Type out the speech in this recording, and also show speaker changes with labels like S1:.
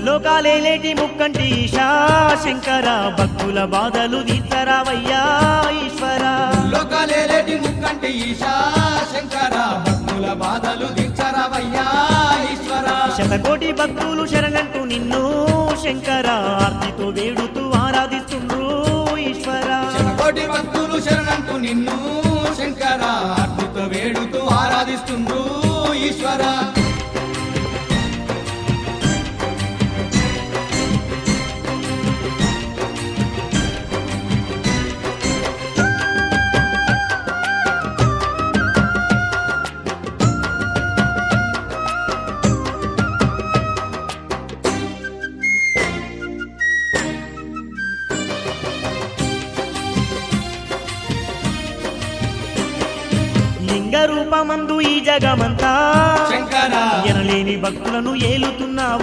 S1: లోకాలేటి ముక్కంటి ఈశా శంకర భక్తుల బాధలు తీర్చరావయ్యా ఈశ్వర
S2: లోకాలేటి ముక్కంటి ఈశా శంకర భక్తుల బాధలు తీర్చరావయ్యా ఈశ్వర
S1: శతకోటి భక్తులు శరణంటూ నిన్ను శంకర ఆర్తితో వేడుతూ ఆరాధిస్తుండ్రు ఈశ్వర
S2: శతకోటి భక్తులు శరణంటూ నిన్ను శంకర ఆర్తితో వేడుతూ ఆరాధిస్తుండ్రు ఈశ్వర
S1: లింగ రూపమందు ఈ జగమంతా
S2: శంకర
S1: ఎనలేని భక్తులను ఏలుతున్నావు